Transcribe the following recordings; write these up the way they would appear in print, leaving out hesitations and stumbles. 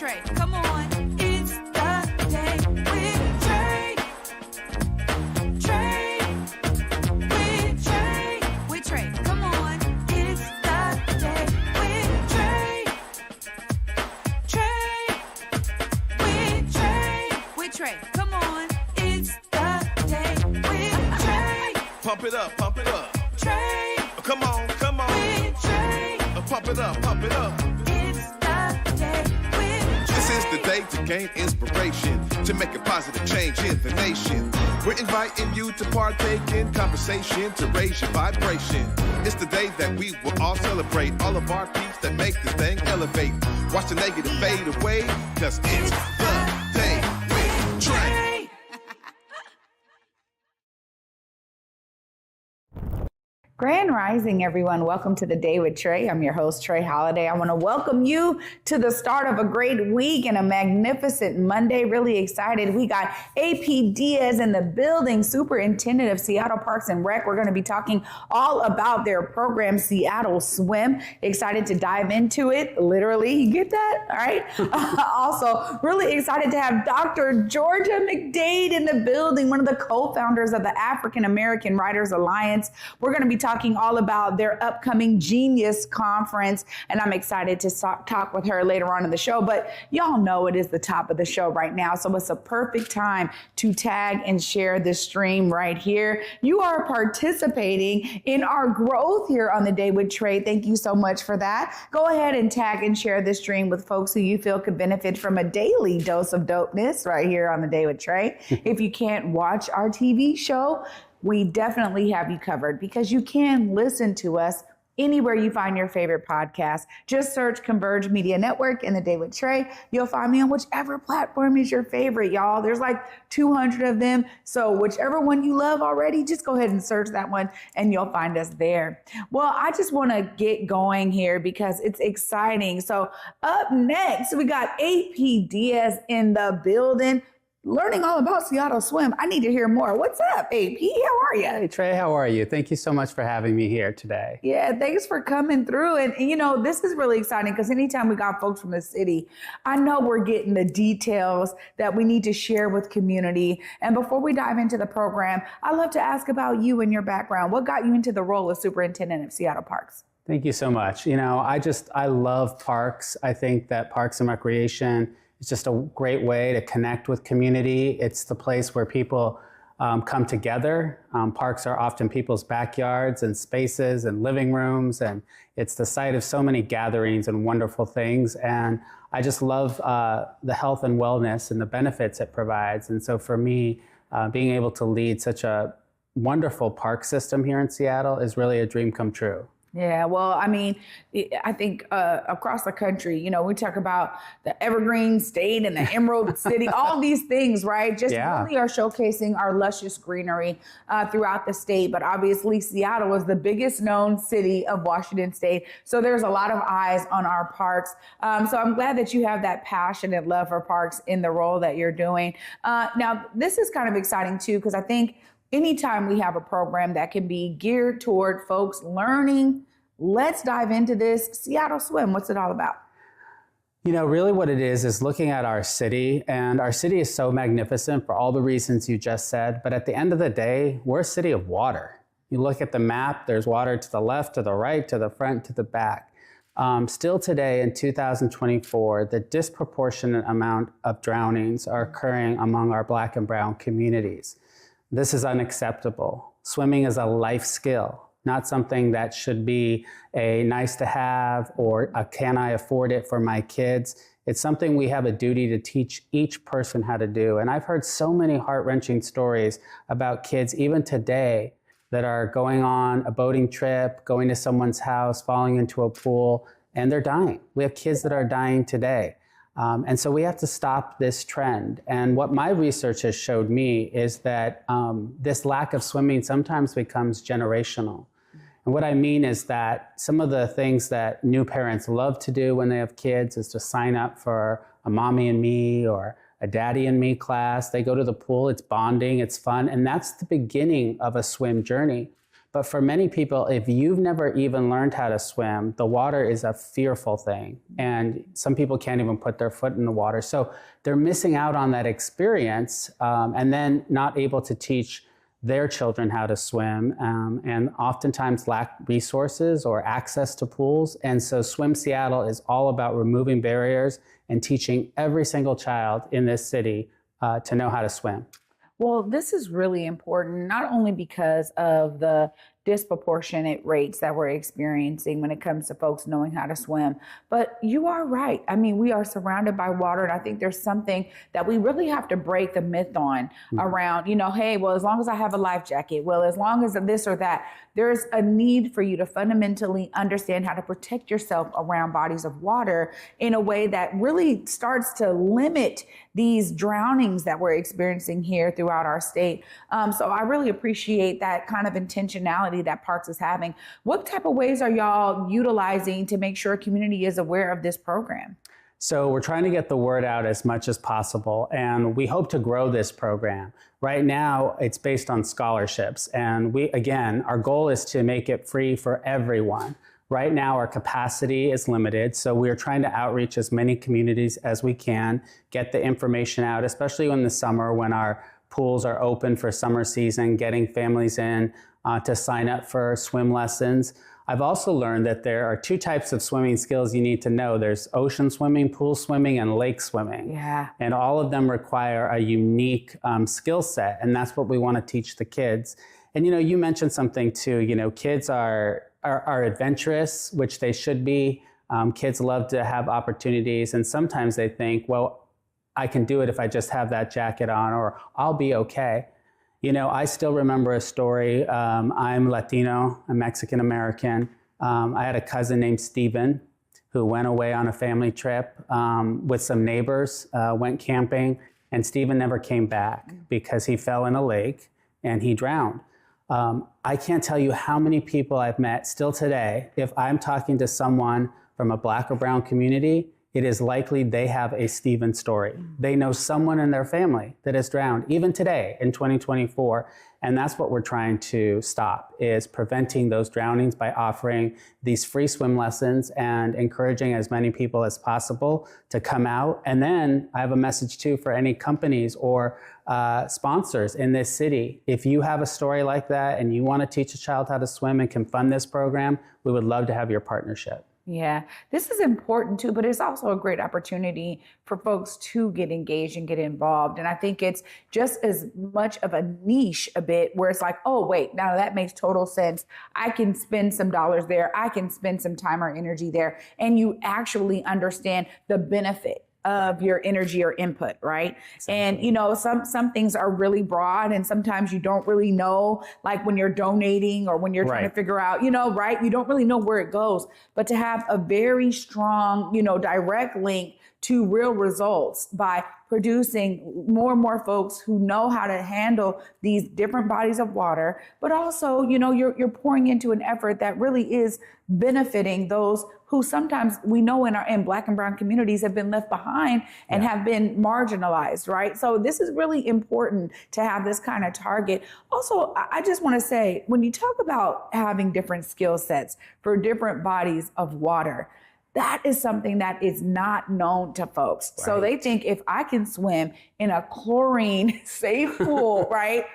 Trae. Come on, it's the day with Trae. Trae, with Trae. With Trae. Come on, it's the day with Trae. Trae, with Trae. With Trae. Come on, it's the day with Trae. Pump it up, pump it up. Trae, Come on, come on. with Trae. Pump it up, pump it up. It's the day with Trae. This is the day to gain inspiration, to make a positive change in the nation. We're inviting you to partake in conversation, to raise your vibration. It's the day that we will all celebrate all of our peeps that make this thing elevate. Watch the negative fade away, cause it's the day with Trae. Grand Rising, everyone. Welcome to the Day with Trae. I'm your host, Trae Holiday. I want to welcome you to the start of a great week and a magnificent Monday. Really excited. We got AP Diaz in the building, Superintendent of Seattle Parks and Rec. We're going to be talking all about their program, Seattle Swim. Excited to dive into it. Literally, you get that? All right. Also, really excited to have Dr. Georgia McDade in the building, one of the co-founders of the African American Writers Alliance. We're going to be talking all about their upcoming Genius Conference, and I'm excited to talk with her later on in the show. But y'all know it is the top of the show right now, so it's a perfect time to tag and share this stream right here. You are participating in our growth here on the Day with Trae. Thank you so much for that. Go ahead and tag and share this stream with folks who you feel could benefit from a daily dose of dopeness right here on the Day with Trae. If you can't watch our TV show, we definitely have you covered because you can listen to us anywhere you find your favorite podcast. Just search Converge Media Network and the Day with Trae. You'll find me on whichever platform is your favorite, y'all. There's like 200 of them. So whichever one you love already, just go ahead and search that one and you'll find us there. Well, I just want to get going here because it's exciting. So up next, we got AP Diaz in the building, learning all about Seattle Swim. I need to hear more. What's up, AP? How are you? Hey, Trae, how are you? Thank you so much for having me here today. Yeah, thanks for coming through. And you know, this is really exciting because anytime we got folks from the city, I know we're getting the details that we need to share with community. And before we dive into the program, I'd love to ask about you and your background. What got you into the role of Superintendent of Seattle Parks? Thank you so much. You know, I love parks. I think that parks and recreation is just a great way to connect with community. It's the place where people come together. Parks are often people's backyards and spaces and living rooms, and it's the site of so many gatherings and wonderful things. And I just love the health and wellness and the benefits it provides. And so for me, being able to lead such a wonderful park system here in Seattle is really a dream come true. Yeah, well, I mean, I think across the country, you know, we talk about the Evergreen State and the Emerald City, all these things, right? Just really are showcasing our luscious greenery throughout the state. But obviously, Seattle is the biggest known city of Washington State. So there's a lot of eyes on our parks. So I'm glad that you have that passion and love for parks in the role that you're doing. Now, this is kind of exciting, too, because I think anytime we have a program that can be geared toward folks learning, let's dive into this. Seattle Swim, what's it all about? You know, really what it is looking at our city, and our city is so magnificent for all the reasons you just said, but at the end of the day, we're a city of water. You look at the map, there's water to the left, to the right, to the front, to the back. Still today in 2024, the disproportionate amount of drownings are occurring among our Black and brown communities. This is unacceptable. Swimming is a life skill, not something that should be a nice to have or a can I afford it for my kids. It's something we have a duty to teach each person how to do. And I've heard so many heart-wrenching stories about kids, even today, that are going on a boating trip, going to someone's house, falling into a pool, and they're dying. We have kids that are dying today. And so we have to stop this trend. And what my research has showed me is that this lack of swimming sometimes becomes generational. And what I mean is that some of the things that new parents love to do when they have kids is to sign up for a mommy and me or a daddy and me class. They go to the pool, it's bonding, it's fun, and that's the beginning of a swim journey. But for many people, if you've never even learned how to swim, the water is a fearful thing. And some people can't even put their foot in the water. So they're missing out on that experience and then not able to teach their children how to swim and oftentimes lack resources or access to pools. And so Swim Seattle is all about removing barriers and teaching every single child in this city to know how to swim. Well, this is really important, not only because of the disproportionate rates that we're experiencing when it comes to folks knowing how to swim, but you are right. I mean, we are surrounded by water, and I think there's something that we really have to break the myth on around, hey, well, as long as I have a life jacket, well, as long as this or that, there's a need for you to fundamentally understand how to protect yourself around bodies of water in a way that really starts to limit these drownings that we're experiencing here throughout our state. So I really appreciate that kind of intentionality that Parks is having. What type of ways are y'all utilizing to make sure community is aware of this program? So we're trying to get the word out as much as possible, and we hope to grow this program. Right now, it's based on scholarships, and our goal is to make it free for everyone. Right now, our capacity is limited, so we're trying to outreach as many communities as we can, get the information out, especially in the summer when our pools are open for summer season, getting families in to sign up for swim lessons. I've also learned that there are two types of swimming skills you need to know. There's ocean swimming, pool swimming, and lake swimming. Yeah. And all of them require a unique skill set, and that's what we want to teach the kids. And you mentioned something too. Kids are adventurous, which they should be. Kids love to have opportunities, and sometimes they think, well, I can do it if I just have that jacket on, or I'll be okay. I still remember a story. I'm Latino, I'm Mexican American. I had a cousin named Steven who went away on a family trip with some neighbors, went camping, and Steven never came back because he fell in a lake and he drowned. I can't tell you how many people I've met still today. If I'm talking to someone from a Black or brown community, it is likely they have a Steven story. They know someone in their family that has drowned, even today in 2024. And that's what we're trying to stop, is preventing those drownings by offering these free swim lessons and encouraging as many people as possible to come out. And then I have a message too for any companies or sponsors in this city. If you have a story like that and you want to teach a child how to swim and can fund this program, we would love to have your partnership. Yeah, this is important too, but it's also a great opportunity for folks to get engaged and get involved. And I think it's just as much of a niche a bit where it's like, oh, wait, now that makes total sense. I can spend some dollars there. I can spend some time or energy there. And you actually understand the benefit of your energy or input, right? Exactly. And some things are really broad, and sometimes you don't really know, like when you're donating or when you're trying to figure out, right? You don't really know where it goes. But to have a very strong, direct link to real results by producing more and more folks who know how to handle these different bodies of water, but also, you're pouring into an effort that really is benefiting those who sometimes we know in Black and brown communities have been left behind and have been marginalized, right? So this is really important to have this kind of target. Also, I just want to say, when you talk about having different skill sets for different bodies of water, that is something that is not known to folks. Right. So they think if I can swim in a chlorine safe pool, right,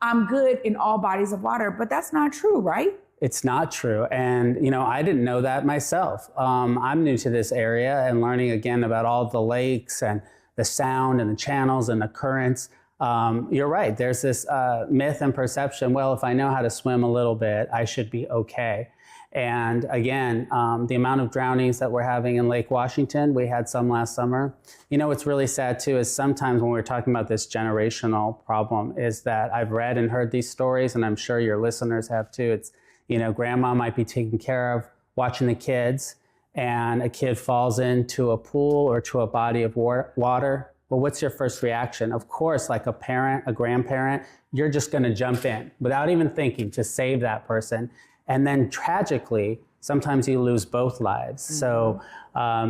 I'm good in all bodies of water. But that's not true, right? It's not true. And, I didn't know that myself. I'm new to this area and learning again about all the lakes and the sound and the channels and the currents. You're right. There's this myth and perception, well, if I know how to swim a little bit, I should be okay. And again, the amount of drownings that we're having in Lake Washington, we had some last summer. What's really sad too is sometimes when we're talking about this generational problem is that I've read and heard these stories, and I'm sure your listeners have too. It's, grandma might be taking care of watching the kids, and a kid falls into a pool or to a body of water. Well, what's your first reaction? Of course, like a parent, a grandparent, you're just going to jump in without even thinking to save that person. And then tragically, sometimes you lose both lives. Mm-hmm. So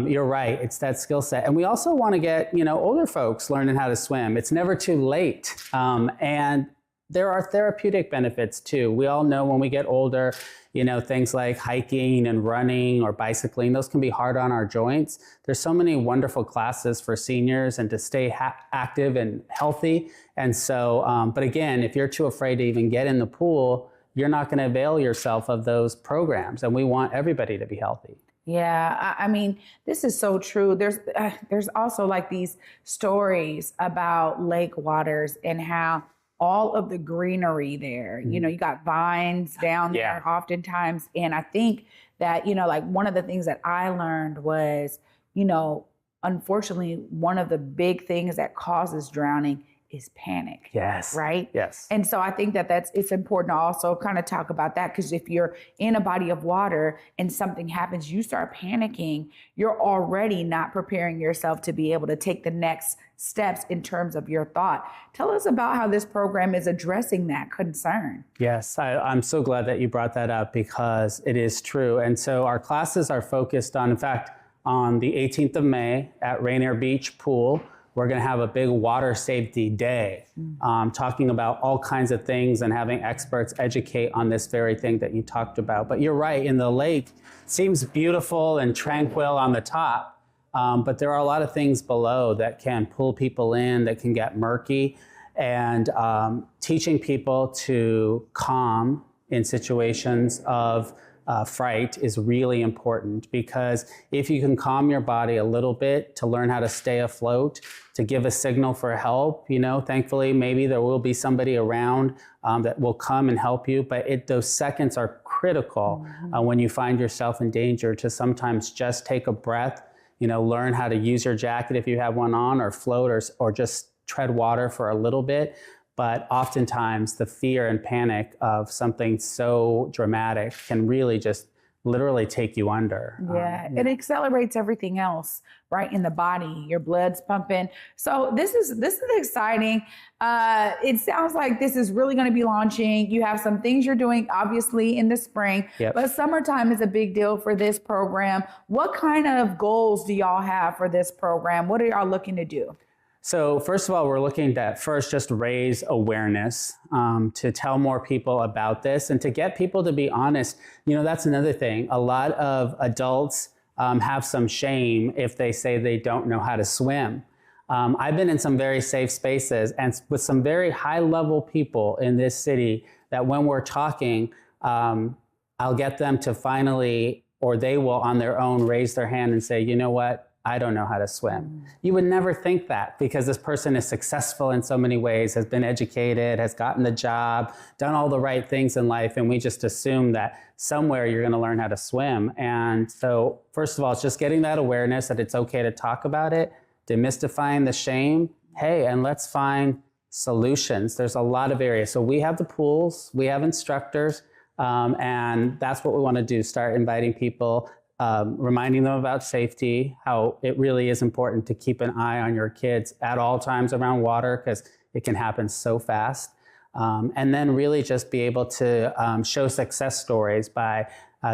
you're right, it's that skill set. And we also want to get, older folks learning how to swim. It's never too late. And there are therapeutic benefits too. We all know when we get older, things like hiking and running or bicycling, those can be hard on our joints. There's so many wonderful classes for seniors and to stay active and healthy. And so, but again, if you're too afraid to even get in the pool, you're not going to avail yourself of those programs. And we want everybody to be healthy. Yeah, I mean, this is so true. There's also like these stories about lake waters and how all of the greenery there, you got vines down there oftentimes. And I think that, like one of the things that I learned was, unfortunately, one of the big things that causes drowning is panic. Yes. Right? Yes. And so I think that it's important to also kind of talk about that, because if you're in a body of water and something happens, you start panicking, you're already not preparing yourself to be able to take the next steps in terms of your thought. Tell us about how this program is addressing that concern. Yes, I'm so glad that you brought that up, because it is true. And so our classes are focused on, in fact, on the 18th of May at Rainier Beach Pool, we're going to have a big water safety day, talking about all kinds of things and having experts educate on this very thing that you talked about. But you're right, in the lake, it seems beautiful and tranquil on the top, but there are a lot of things below that can pull people in, that can get murky. And teaching people to calm in situations of fright is really important, because if you can calm your body a little bit to learn how to stay afloat, to give a signal for help, thankfully, maybe there will be somebody around that will come and help you. But those seconds are critical when you find yourself in danger, to sometimes just take a breath, learn how to use your jacket if you have one on, or float, or just tread water for a little bit. But oftentimes the fear and panic of something so dramatic can really just literally take you under. It accelerates everything else, right, in the body. Your blood's pumping. So this is exciting. It sounds like this is really going to be launching. You have some things you're doing, obviously, in the spring, but summertime is a big deal for this program. What kind of goals do y'all have for this program? What are y'all looking to do? So first of all, we're looking to first just raise awareness, to tell more people about this, and to get people to be honest. That's another thing. A lot of adults have some shame if they say they don't know how to swim. I've been in some very safe spaces and with some very high level people in this city that when we're talking, I'll get them to finally, or they will on their own raise their hand and say, you know what? I don't know how to swim. You would never think that, because this person is successful in so many ways, has been educated, has gotten the job, done all the right things in life, and we just assume that somewhere you're going to learn how to swim. And so, first of all, it's just getting that awareness that it's okay to talk about it, demystifying the shame. Hey, and let's find solutions. There's a lot of areas. So we have the pools, we have instructors, and that's what we want to do, start inviting people, reminding them about safety, how it really is important to keep an eye on your kids at all times around water, because it can happen so fast. And then really just be able to show success stories by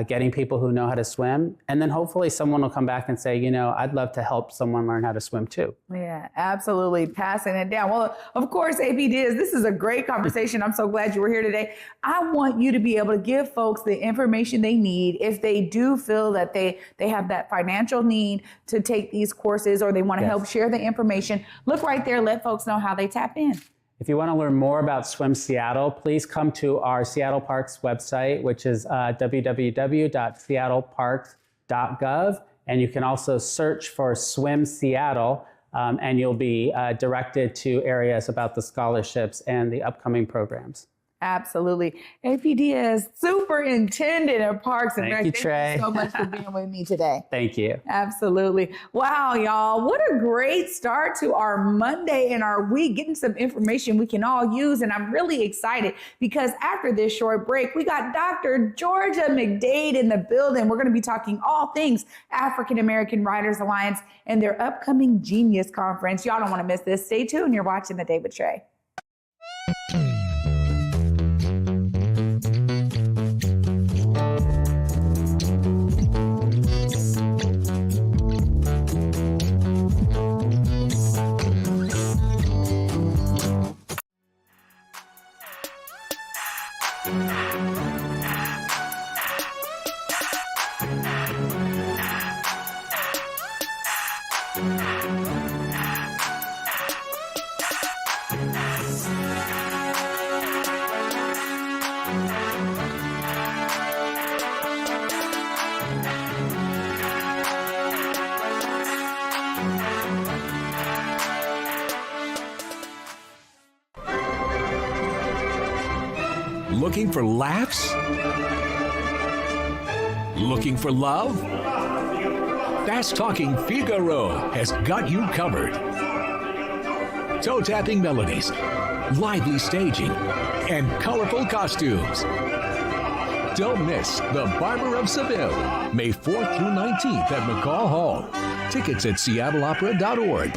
getting people who know how to swim. And then hopefully someone will come back and say, I'd love to help someone learn how to swim too. Yeah, absolutely. Passing it down. Well, of course, AP Diaz, this is a great conversation. I'm so glad you were here today. I want you to be able to give folks the information they need if they do feel that they have that financial need to take these courses, or they want to help share the information. Look right there. Let folks know how they tap in. If you want to learn more about Swim Seattle, please come to our Seattle Parks website, which is www.seattleparks.gov. And you can also search for Swim Seattle, and you'll be directed to areas about the scholarships and the upcoming programs. Absolutely. AP Diaz, Superintendent of Parks and Rec. Thank you, Trae. Thank you so much for being with me today. Thank you. Absolutely. Wow, y'all. What a great start to our Monday and our week, getting some information we can all use. And I'm really excited because after this short break, we got Dr. Georgia McDade in the building. We're going to be talking all things African American Writers Alliance and their upcoming Genius Conference. Y'all don't want to miss this. Stay tuned. You're watching The Day with Trae. Looking for laughs? Looking for love? Fast Talking Figaro has got you covered. Toe-tapping melodies, lively staging, and colorful costumes. Don't miss The Barber of Seville, May 4th through 19th at McCall Hall. Tickets at seattleopera.org.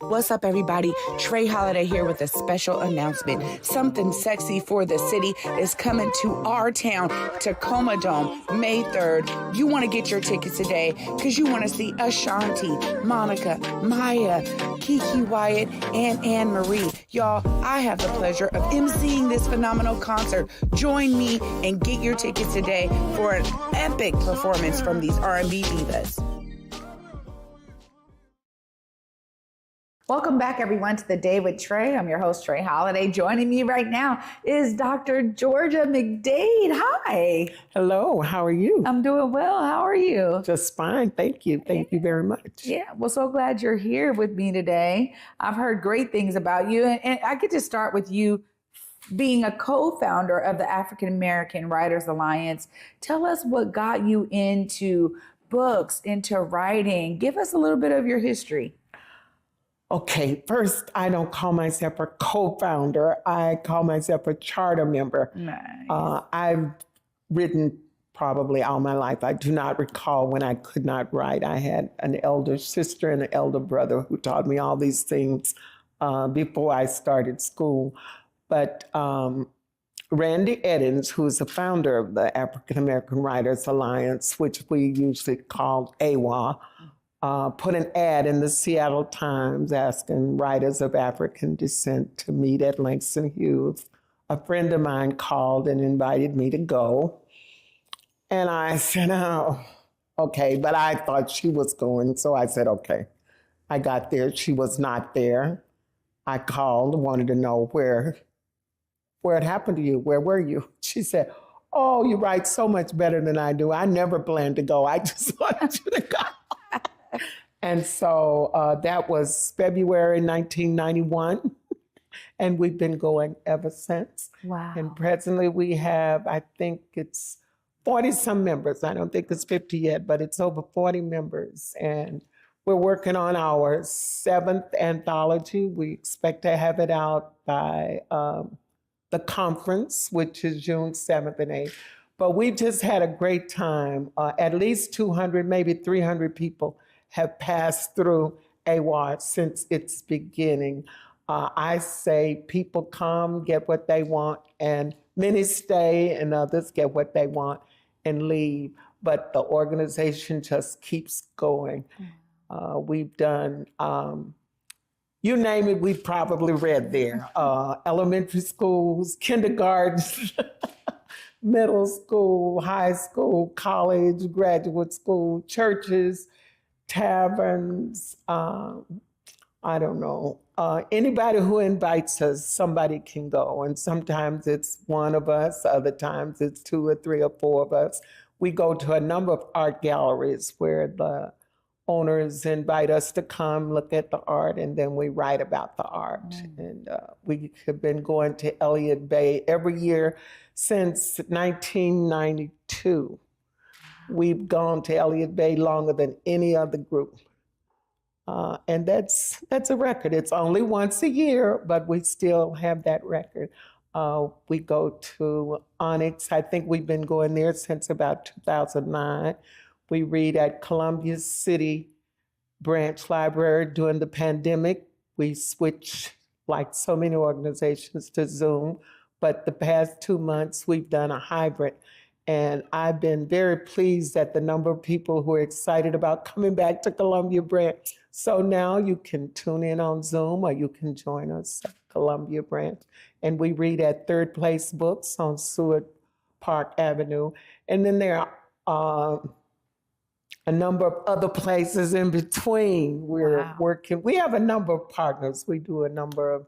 What's up, everybody? Trae Holiday here with a special announcement. Something sexy for the city is coming to our town, Tacoma Dome, May 3rd. You want to get your tickets today because you want to see Ashanti, Monica, Maya, Kiki Wyatt, and Anne Marie. Y'all, I have the pleasure of emceeing this phenomenal concert. Join me and get your tickets today for an epic performance from these R&B divas. Welcome back, everyone, to the Day with Trae. I'm your host, Trae Holiday. Joining me right now is Dr. Georgia McDade. Hi. Hello, how are you? I'm doing well. How are you? Just fine, thank you. Thank you very much. Yeah, well, so glad you're here with me today. I've heard great things about you, and I get to start with you being a co-founder of the African American Writers Alliance. Tell us what got you into books, into writing. Give us a little bit of your history. Okay, first, I don't call myself a co-founder. I call myself a charter member. Nice. I've written probably all my life. I do not recall when I could not write. I had an elder sister and an elder brother who taught me all these things before I started school. But Randy Eddins, who's the founder of the African American Writers Alliance, which we usually call AWA, put an ad in the Seattle Times asking writers of African descent to meet at Langston Hughes. A friend of mine called and invited me to go. And I said, oh, okay. But I thought she was going, so I said, okay. I got there. She was not there. I called, wanted to know where it happened to you. Where were you? She said, oh, you write so much better than I do. I never planned to go. I just wanted you to go. And so that was February 1991, and we've been going ever since. Wow. And presently we have, I think it's 40-some members. I don't think it's 50 yet, but it's over 40 members. And we're working on our 7th anthology. We expect to have it out by the conference, which is June 7th and 8th. But we've just had a great time. At least 200, maybe 300 people have passed through AWA since its beginning. I say people come, get what they want, and many stay, and others get what they want and leave. But the organization just keeps going. We've done, you name it, we've probably read there. Elementary schools, kindergarten, middle school, high school, college, graduate school, churches, taverns, I don't know. Anybody who invites us, somebody can go. And sometimes it's one of us, other times it's 2 or 3 or 4 of us. We go to a number of art galleries where the owners invite us to come look at the art, and then we write about the art. And we have been going to Elliott Bay every year since 1992. We've gone to Elliott Bay longer than any other group. And that's a record. It's only once a year, but we still have that record. We go to Onyx. I think we've been going there since about 2009. We read at Columbia City Branch Library during the pandemic. We switched, like so many organizations, to Zoom. But the past 2 months, we've done a hybrid. And I've been very pleased at the number of people who are excited about coming back to Columbia Branch. So now you can tune in on Zoom, or you can join us at Columbia Branch. And we read at Third Place Books on Seward Park Avenue. And then there are a number of other places in between. We're working. We have a number of partners. We do a number of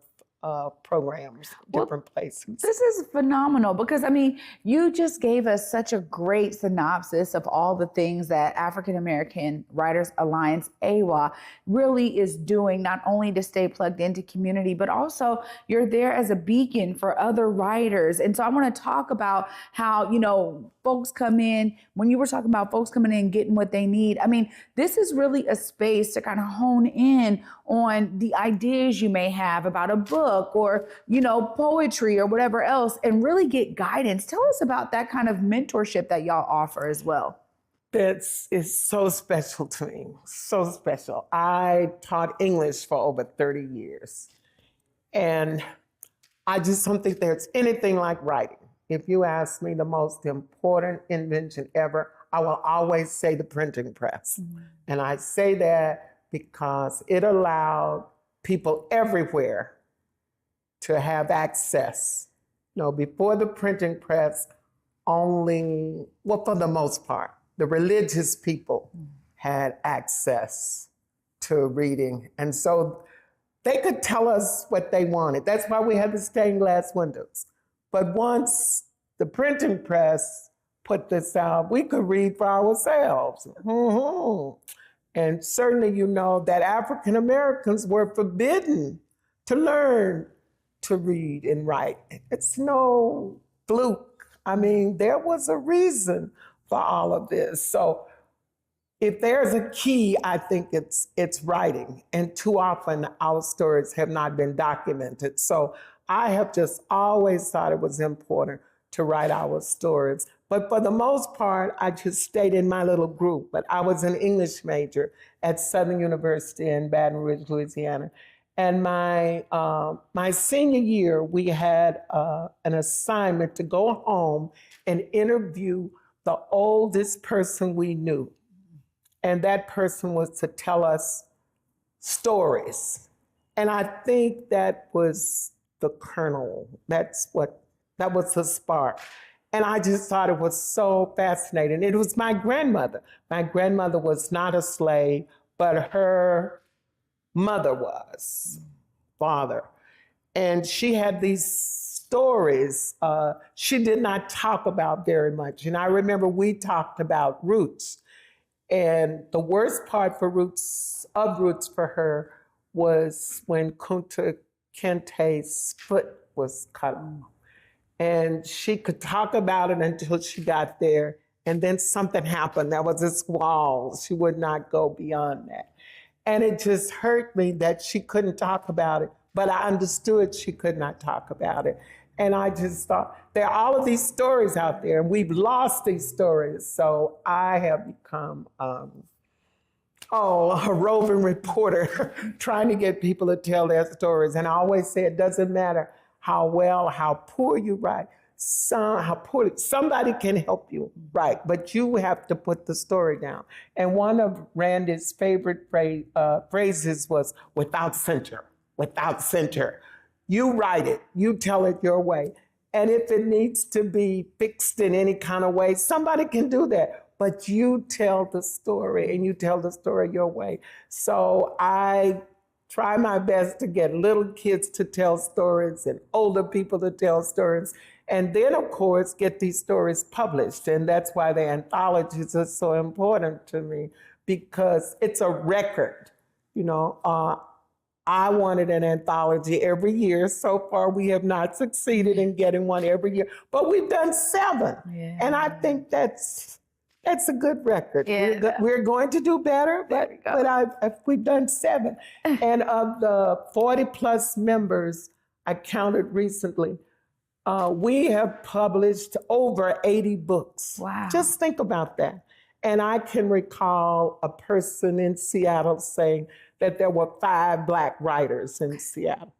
programs, different places. This is phenomenal because, I mean, you just gave us such a great synopsis of all the things that African American Writers Alliance, AWA, really is doing, not only to stay plugged into community, but also you're there as a beacon for other writers. And so I want to talk about how, folks come in, when you were talking about folks coming in and getting what they need. I mean, this is really a space to kind of hone in on the ideas you may have about a book or, poetry or whatever else, and really get guidance. Tell us about that kind of mentorship that y'all offer as well. That is so special to me, so special. I taught English for over 30 years, and I just don't think there's anything like writing. If you ask me the most important invention ever, I will always say the printing press. Mm-hmm. And I say that because it allowed people everywhere to have access. Before the printing press, only, for the most part, the religious people had access to reading. And so they could tell us what they wanted. That's why we had the stained glass windows. But once the printing press put this out, we could read for ourselves. Mm-hmm. And certainly, that African Americans were forbidden to learn to read and write. It's no fluke. I mean, there was a reason for all of this. So if there's a key, I think it's writing. And too often our stories have not been documented. So I have just always thought it was important to write our stories. But for the most part, I just stayed in my little group. But I was an English major at Southern University in Baton Rouge, Louisiana. And my senior year, we had an assignment to go home and interview the oldest person we knew. And that person was to tell us stories. And I think that was the kernel. That was the spark. And I just thought it was so fascinating. It was my grandmother. My grandmother was not a slave, but her mother was, father. And she had these stories she did not talk about very much. And I remember we talked about roots. And the worst part for roots for her was when Kunta Kinte's foot was cut off. And she could talk about it until she got there. And then something happened. There was this wall. She would not go beyond that. And it just hurt me that she couldn't talk about it. But I understood she could not talk about it. And I just thought, there are all of these stories out there, and we've lost these stories. So I have become a roving reporter trying to get people to tell their stories. And I always say it doesn't matter how poor you write, somebody can help you write, but you have to put the story down. And one of Randy's favorite phrases was, without censure. You write it, you tell it your way. And if it needs to be fixed in any kind of way, somebody can do that. But you tell the story, and you tell the story your way. So I try my best to get little kids to tell stories and older people to tell stories. And then, of course, get these stories published. And that's why the anthologies are so important to me, because it's a record. I wanted an anthology every year. So far, we have not succeeded in getting one every year, but we've done 7. Yeah. And I think that's a good record. Yeah. We're going to do better, but we've done 7. And of the 40 plus members, I counted recently, we have published over 80 books. Wow. Just think about that. And I can recall a person in Seattle saying that there were 5 Black writers in Seattle.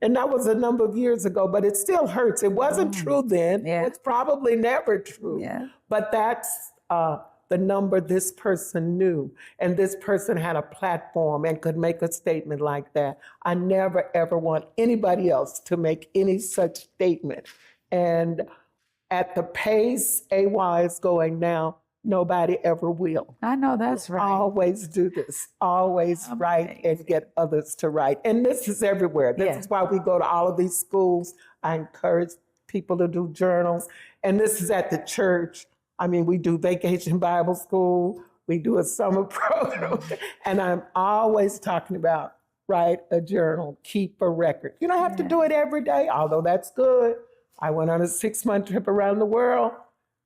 And that was a number of years ago, but it still hurts. It wasn't true then. Yeah. It's probably never true. Yeah. But that's the number this person knew. And this person had a platform and could make a statement like that. I never, ever want anybody else to make any such statement. And at the pace AY is going now, nobody ever will. I know that's right. Always do this. Always write and get others to write. And this is everywhere. This is why we go to all of these schools. I encourage people to do journals. And this is at the church. I mean, we do Vacation Bible School. We do a summer program. And I'm always talking about write a journal, keep a record. You don't have to do it every day, although that's good. I went on a 6-month trip around the world.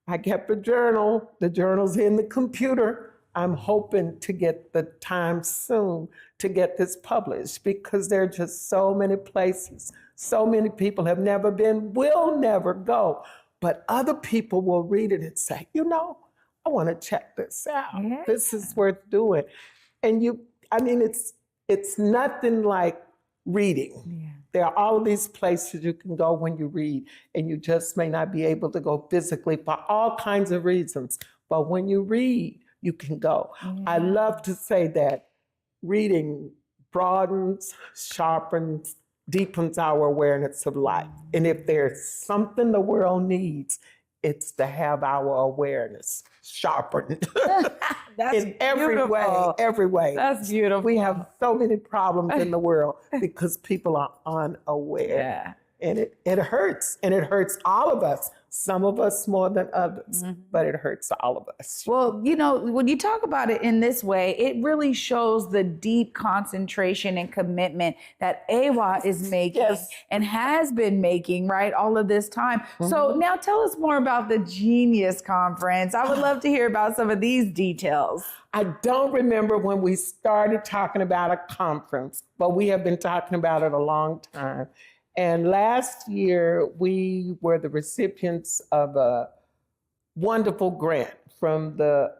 I kept a journal. The journal's in the computer. I'm hoping to get the time soon to get this published because there are just so many places. So many people have never been, will never go. But other people will read it and say, you know, I want to check this out. Yeah. This is worth doing. And it's nothing like reading. Yeah. There are all of these places you can go when you read, and you just may not be able to go physically for all kinds of reasons. But when you read, you can go. I love to say that reading broadens, sharpens, deepens our awareness of life. And if there's something the world needs, it's to have our awareness sharpened. That's in every beautiful. way, every way. That's beautiful. We have so many problems in the world because people are unaware. Yeah. And it hurts, and it hurts all of us. Some of us more than others, but it hurts all of us. Well, you know, when you talk about it in this way, it really shows the deep concentration and commitment that AWA is making and has been making, right, all of this time. So now tell us more about the Genius Conference. I would love to hear about some of these details. I don't remember when we started talking about a conference, but we have been talking about it a long time. And last year, we were the recipients of a wonderful grant from the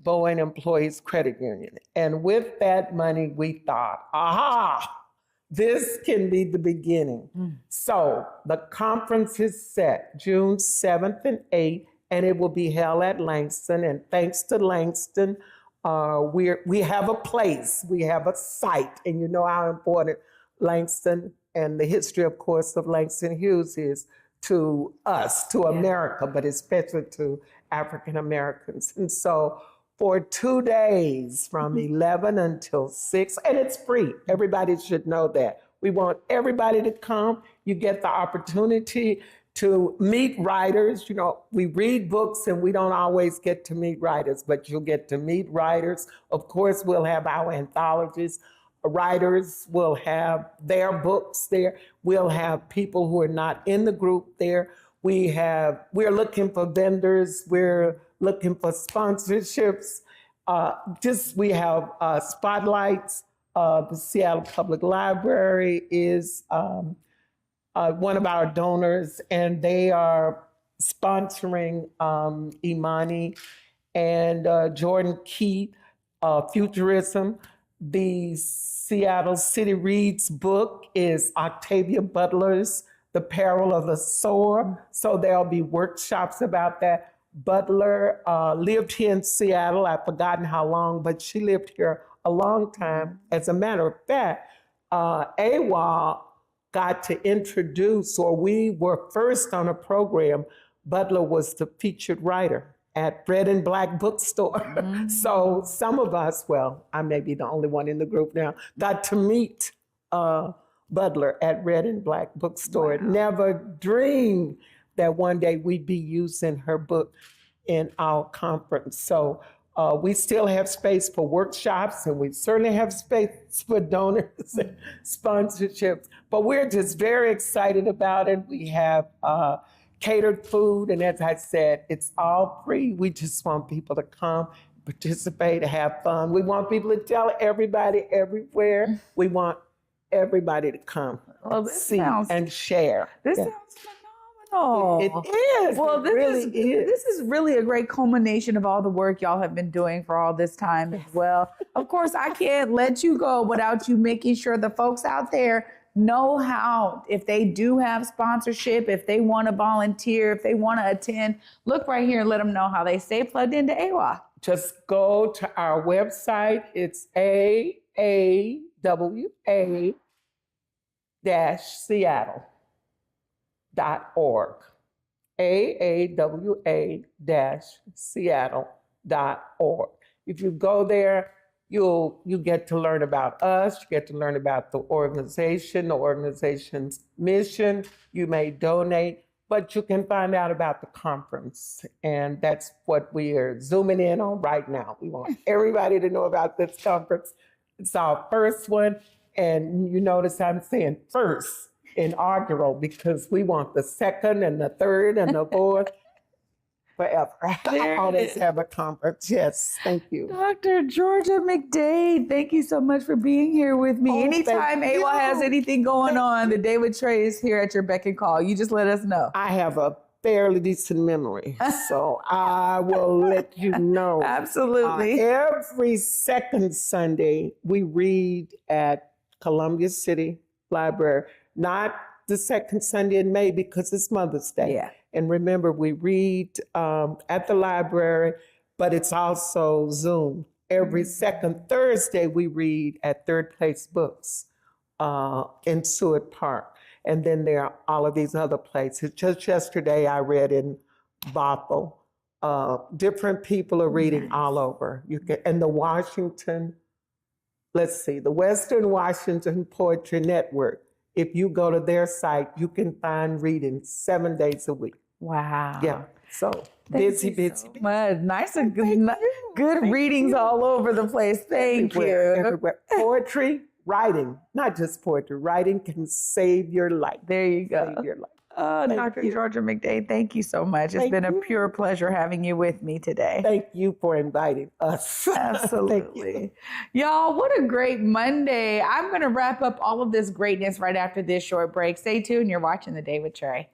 Boeing Employees Credit Union. And with that money, we thought, aha, this can be the beginning. So the conference is set June 7th and 8th, and it will be held at Langston. And thanks to Langston, we have a place, we have a site, and you know how important Langston and the history, of course, of Langston Hughes is to us, to America, but especially to African Americans. And so for 2 days from 11 until 6, and it's free. Everybody should know that. We want everybody to come. You get the opportunity to meet writers. You know, we read books and we don't always get to meet writers, but you'll get to meet writers. Of course, we'll have our anthologies. Writers will have their books there. We'll have people who are not in the group there. We're looking for vendors. We're looking for sponsorships. We have spotlights. The Seattle Public Library is one of our donors, and they are sponsoring Imani and Jordan Keat, Futurism. The Seattle City Reads book is Octavia Butler's The Peril of the Sower. So there'll be workshops about that. Butler lived here in Seattle. I've forgotten how long, but she lived here a long time. As a matter of fact, AWA got to introduce, or we were first on a program. Butler was the featured writer at Red and Black Bookstore. So some of us, well, I may be the only one in the group now, got to meet Butler at Red and Black Bookstore. Wow. Never dreamed that one day we'd be using her book in our conference. So we still have space for workshops, and we certainly have space for donors and sponsorships. But we're just very excited about it. We have catered food, and as I said, it's all free. We just want people to come, participate, have fun. We want people to tell everybody everywhere. We want everybody to come, see, and share. This sounds phenomenal. It is. Well, This is really a great culmination of all the work y'all have been doing for all this time as well. Of course, I can't let you go without you making sure the folks out there know how, if they do have sponsorship, if they want to volunteer, if they want to attend, look right here and let them know how they stay plugged into AWA. Just go to our website. It's AAWA-Seattle.org. aawa-seattle.org. If you go there, you get to learn about us, you get to learn about the organization's mission. You may donate, but you can find out about the conference. And that's what we are zooming in on right now. We want everybody to know about this conference. It's our first one. And you notice I'm saying first, inaugural, because we want the second and the third and the fourth forever. I always have a conference. Yes, thank you. Dr. Georgia McDade, thank you so much for being here with me. Oh, Anytime thank AWA you. has anything going on, the Day with Trae is here at your beck and call. You just let us know. I have a fairly decent memory, so I will let you know. Absolutely. Every second Sunday, we read at Columbia City Library, not the second Sunday in May because it's Mother's Day. Yeah. And remember, we read at the library, but it's also Zoom. Every second Thursday, we read at Third Place Books in Seward Park. And then there are all of these other places. Just yesterday, I read in Bothell. Different people are reading all over. And the Western Washington Poetry Network. If you go to their site, you can find reading 7 days a week. Wow. Yeah. So busy. Much. Nice and good readings all over the place. Thank Everywhere. Poetry, writing, not just poetry. Writing can save your life. There you go. Save your life. Dr. Georgia McDade, thank you so much. It's been a pure pleasure having you with me today. Thank you for inviting us. Absolutely. Y'all, what a great Monday. I'm going to wrap up all of this greatness right after this short break. Stay tuned. You're watching The Day with Trae.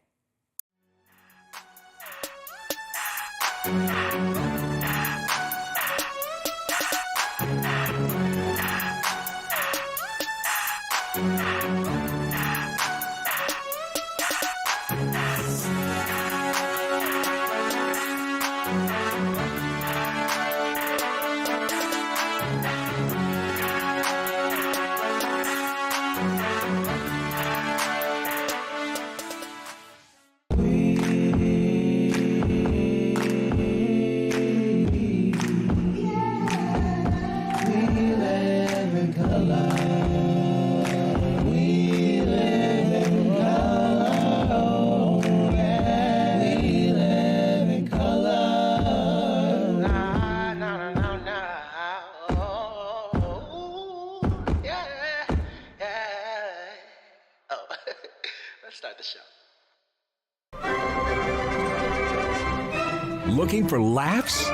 Looking for laughs?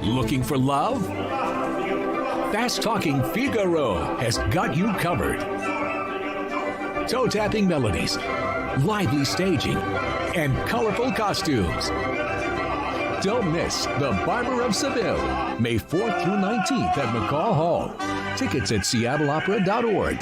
Looking for love? Fast Talking Figaro has got you covered. Toe-tapping melodies, lively staging, and colorful costumes. Don't miss The Barber of Seville, May 4th through 19th at McCall Hall. Tickets at seattleopera.org.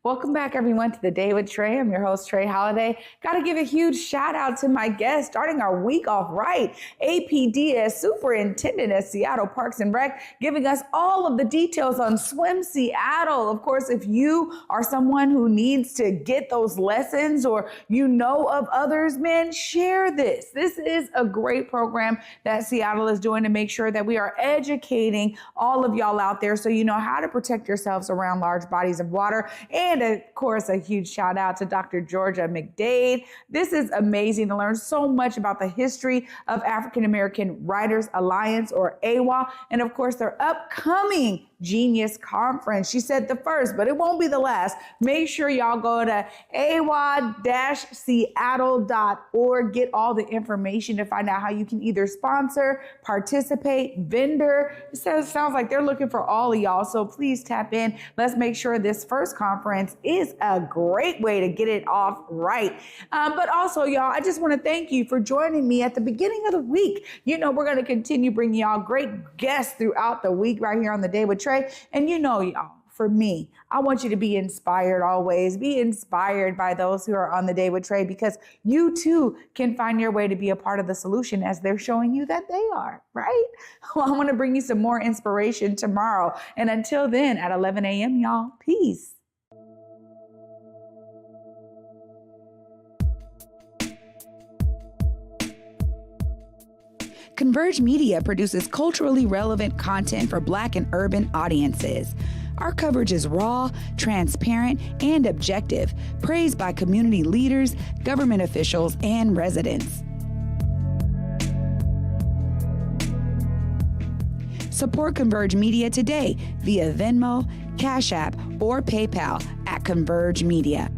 Welcome back, everyone, to The Day with Trae. I'm your host, Trae Holiday. Got to give a huge shout out to my guest, starting our week off right, AP Diaz, Superintendent at Seattle Parks and Rec, giving us all of the details on Swim Seattle. Of course, if you are someone who needs to get those lessons or you know of others, man, share this. This is a great program that Seattle is doing to make sure that we are educating all of y'all out there so you know how to protect yourselves around large bodies of water. And of course, a huge shout out to Dr. Georgia McDade. This is amazing to learn so much about the history of African American Writers Alliance, or AWA, and of course their upcoming Genius Conference. She said the first, but it won't be the last. Make sure y'all go to awa-seattle.org. Get all the information to find out how you can either sponsor, participate, vendor. It sounds like they're looking for all of y'all. So please tap in. Let's make sure this first conference is a great way to get it off right. But also, y'all, I just want to thank you for joining me at the beginning of the week. You know, we're going to continue bringing y'all great guests throughout the week right here on The Day with Trae. And you know, y'all, for me, I want you to be inspired always. Be inspired by those who are on The Day with Trae, because you too can find your way to be a part of the solution as they're showing you that they are, right? Well, I want to bring you some more inspiration tomorrow. And until then, at 11 a.m., y'all, peace. Converge Media produces culturally relevant content for Black and urban audiences. Our coverage is raw, transparent, and objective, praised by community leaders, government officials, and residents. Support Converge Media today via Venmo, Cash App, or PayPal at Converge Media.